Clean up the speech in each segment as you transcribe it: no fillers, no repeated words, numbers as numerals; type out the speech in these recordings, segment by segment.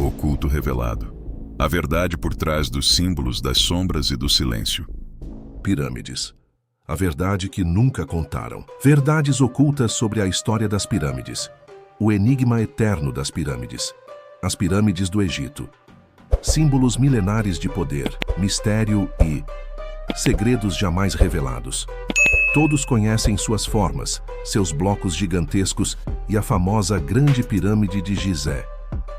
Oculto revelado. A verdade por trás dos símbolos, das sombras e do silêncio. Pirâmides. A verdade que nunca contaram. Verdades ocultas sobre a história das pirâmides. O enigma eterno das pirâmides. As pirâmides do Egito. Símbolos milenares de poder, mistério e segredos jamais revelados. Todos conhecem suas formas, seus blocos gigantescos e a famosa Grande Pirâmide de Gizé.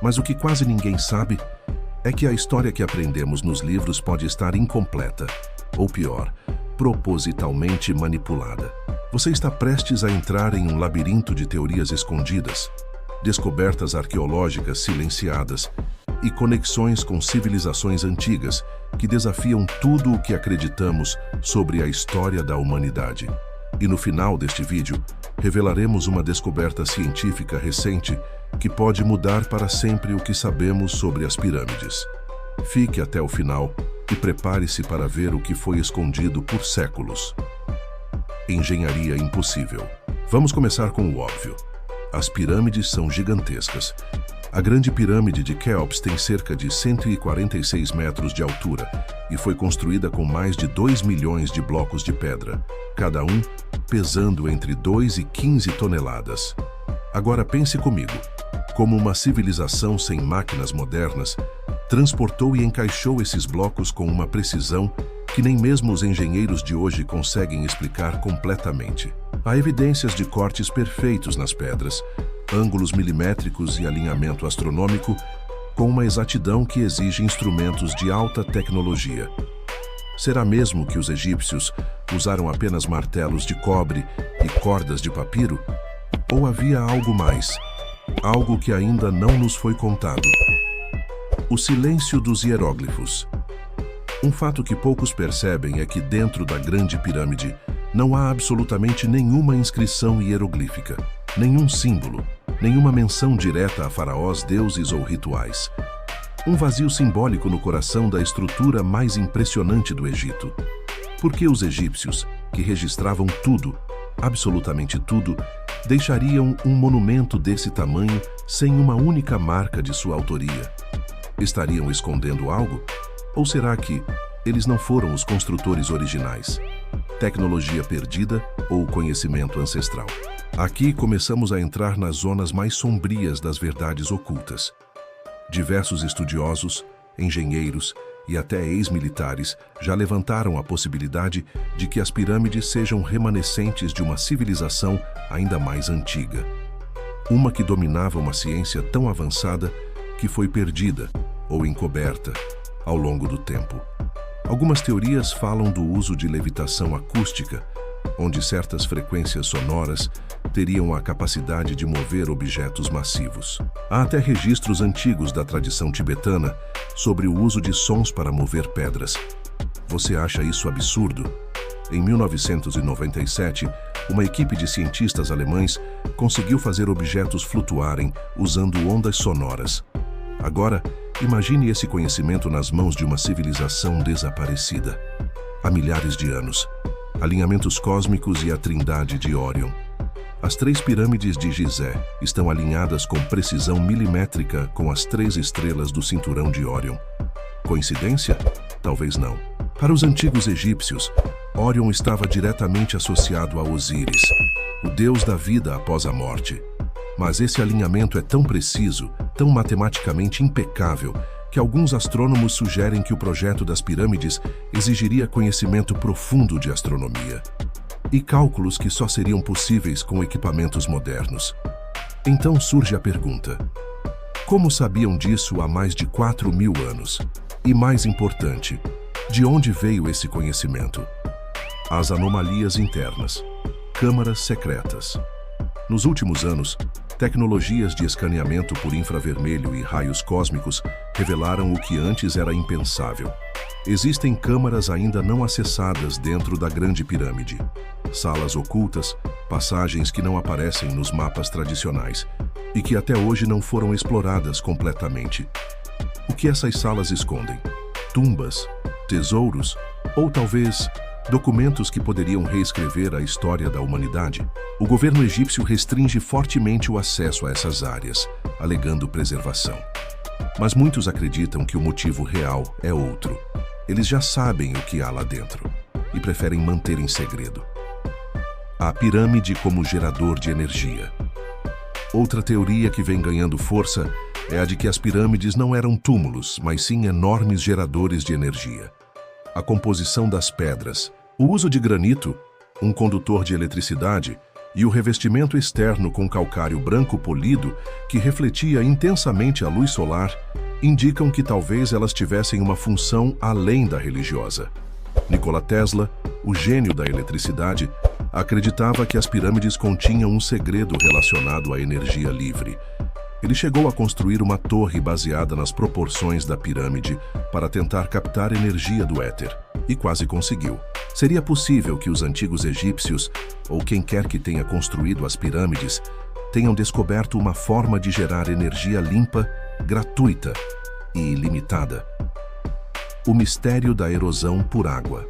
Mas o que quase ninguém sabe é que a história que aprendemos nos livros pode estar incompleta, ou pior, propositalmente manipulada. Você está prestes a entrar em um labirinto de teorias escondidas, descobertas arqueológicas silenciadas e conexões com civilizações antigas que desafiam tudo o que acreditamos sobre a história da humanidade. E no final deste vídeo, revelaremos uma descoberta científica recente que pode mudar para sempre o que sabemos sobre as pirâmides. Fique até o final e prepare-se para ver o que foi escondido por séculos. Engenharia impossível. Vamos começar com o óbvio. As pirâmides são gigantescas. A Grande Pirâmide de Quéops tem cerca de 146 metros de altura e foi construída com mais de 2 milhões de blocos de pedra, cada um pesando entre 2 e 15 toneladas. Agora pense comigo, como uma civilização sem máquinas modernas, transportou e encaixou esses blocos com uma precisão que nem mesmo os engenheiros de hoje conseguem explicar completamente. Há evidências de cortes perfeitos nas pedras, ângulos milimétricos e alinhamento astronômico, com uma exatidão que exige instrumentos de alta tecnologia. Será mesmo que os egípcios usaram apenas martelos de cobre e cordas de papiro? Ou havia algo mais? Algo que ainda não nos foi contado. O silêncio dos hieróglifos. Um fato que poucos percebem é que dentro da Grande Pirâmide não há absolutamente nenhuma inscrição hieroglífica, nenhum símbolo, nenhuma menção direta a faraós, deuses ou rituais. Um vazio simbólico no coração da estrutura mais impressionante do Egito. Por que os egípcios, que registravam tudo, absolutamente tudo, deixariam um monumento desse tamanho sem uma única marca de sua autoria? Estariam escondendo algo? Ou será que eles não foram os construtores originais? Tecnologia perdida ou conhecimento ancestral? Aqui começamos a entrar nas zonas mais sombrias das verdades ocultas. Diversos estudiosos, engenheiros e até ex-militares já levantaram a possibilidade de que as pirâmides sejam remanescentes de uma civilização ainda mais antiga. Uma que dominava uma ciência tão avançada que foi perdida ou encoberta ao longo do tempo. Algumas teorias falam do uso de levitação acústica, onde certas frequências sonoras teriam a capacidade de mover objetos massivos. Há até registros antigos da tradição tibetana sobre o uso de sons para mover pedras. Você acha isso absurdo? Em 1997, uma equipe de cientistas alemães conseguiu fazer objetos flutuarem usando ondas sonoras. Agora, imagine esse conhecimento nas mãos de uma civilização desaparecida. Há milhares de anos. Alinhamentos cósmicos e a trindade de Órion. As 3 pirâmides de Gizé estão alinhadas com precisão milimétrica com as 3 estrelas do cinturão de Órion. Coincidência? Talvez não. Para os antigos egípcios, Órion estava diretamente associado a Osíris, o deus da vida após a morte. Mas esse alinhamento é tão preciso, tão matematicamente impecável, que alguns astrônomos sugerem que o projeto das pirâmides exigiria conhecimento profundo de astronomia e cálculos que só seriam possíveis com equipamentos modernos. Então surge a pergunta: como sabiam disso há mais de 4.000 anos? E mais importante, de onde veio esse conhecimento? As anomalias internas, câmaras secretas. Nos últimos anos, tecnologias de escaneamento por infravermelho e raios cósmicos revelaram o que antes era impensável. Existem câmaras ainda não acessadas dentro da Grande Pirâmide. Salas ocultas, passagens que não aparecem nos mapas tradicionais e que até hoje não foram exploradas completamente. O que essas salas escondem? Tumbas? Tesouros? Ou talvez documentos que poderiam reescrever a história da humanidade? O governo egípcio restringe fortemente o acesso a essas áreas, alegando preservação. Mas muitos acreditam que o motivo real é outro. Eles já sabem o que há lá dentro e preferem manter em segredo. A pirâmide como gerador de energia. Outra teoria que vem ganhando força é a de que as pirâmides não eram túmulos, mas sim enormes geradores de energia. A composição das pedras, o uso de granito, um condutor de eletricidade, e o revestimento externo com calcário branco polido, que refletia intensamente a luz solar, indicam que talvez elas tivessem uma função além da religiosa. Nikola Tesla, o gênio da eletricidade, acreditava que as pirâmides continham um segredo relacionado à energia livre. Ele chegou a construir uma torre baseada nas proporções da pirâmide para tentar captar energia do éter, e quase conseguiu. Seria possível que os antigos egípcios, ou quem quer que tenha construído as pirâmides, tenham descoberto uma forma de gerar energia limpa, gratuita e ilimitada. O mistério da erosão por água.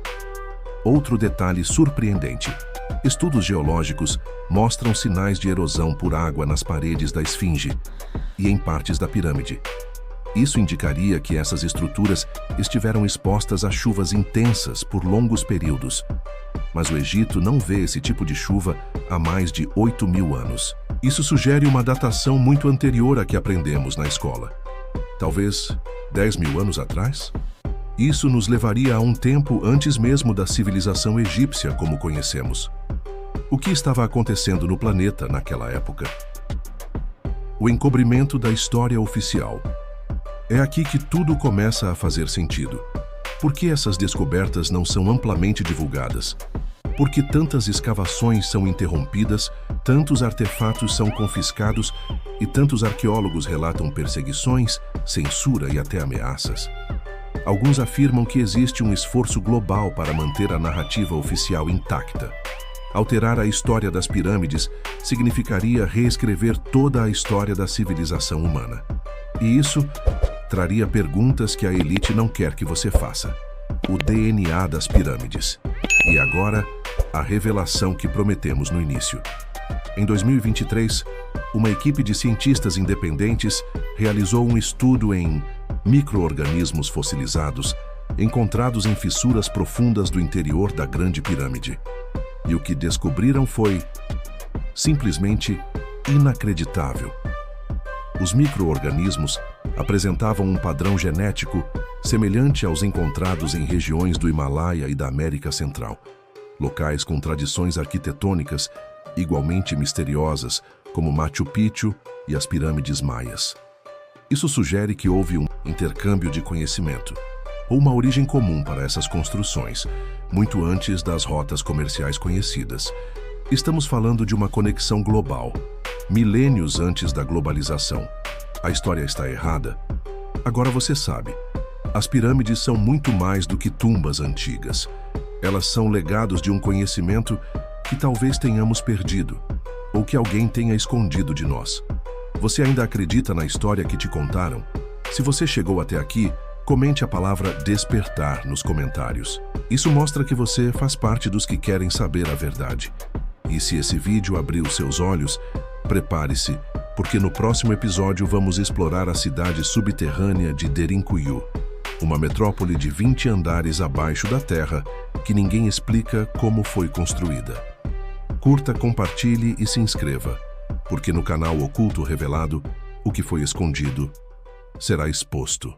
Outro detalhe surpreendente. Estudos geológicos mostram sinais de erosão por água nas paredes da esfinge e em partes da pirâmide. Isso indicaria que essas estruturas estiveram expostas a chuvas intensas por longos períodos. Mas o Egito não vê esse tipo de chuva há mais de 8.000 anos. Isso sugere uma datação muito anterior à que aprendemos na escola. Talvez 10.000 anos atrás? Isso nos levaria a um tempo antes mesmo da civilização egípcia como conhecemos. O que estava acontecendo no planeta naquela época? O encobrimento da história oficial. É aqui que tudo começa a fazer sentido. Por que essas descobertas não são amplamente divulgadas? Por que tantas escavações são interrompidas, tantos artefatos são confiscados e tantos arqueólogos relatam perseguições, censura e até ameaças? Alguns afirmam que existe um esforço global para manter a narrativa oficial intacta. Alterar a história das pirâmides significaria reescrever toda a história da civilização humana. E isso traria perguntas que a elite não quer que você faça. O DNA das pirâmides. E agora, a revelação que prometemos no início. Em 2023, uma equipe de cientistas independentes realizou um estudo em micro-organismos fossilizados encontrados em fissuras profundas do interior da Grande Pirâmide. E o que descobriram foi simplesmente inacreditável. Os micro-organismos apresentavam um padrão genético semelhante aos encontrados em regiões do Himalaia e da América Central, locais com tradições arquitetônicas igualmente misteriosas, como Machu Picchu e as pirâmides maias. Isso sugere que houve um intercâmbio de conhecimento, ou uma origem comum para essas construções, muito antes das rotas comerciais conhecidas. Estamos falando de uma conexão global, milênios antes da globalização. A história está errada? Agora você sabe. As pirâmides são muito mais do que tumbas antigas. Elas são legados de um conhecimento que talvez tenhamos perdido, ou que alguém tenha escondido de nós. Você ainda acredita na história que te contaram? Se você chegou até aqui, comente a palavra despertar nos comentários. Isso mostra que você faz parte dos que querem saber a verdade. E se esse vídeo abriu seus olhos, prepare-se, porque no próximo episódio vamos explorar a cidade subterrânea de Derinkuyu, uma metrópole de 20 andares abaixo da terra que ninguém explica como foi construída. Curta, compartilhe e se inscreva, porque no canal Oculto Revelado, o que foi escondido será exposto.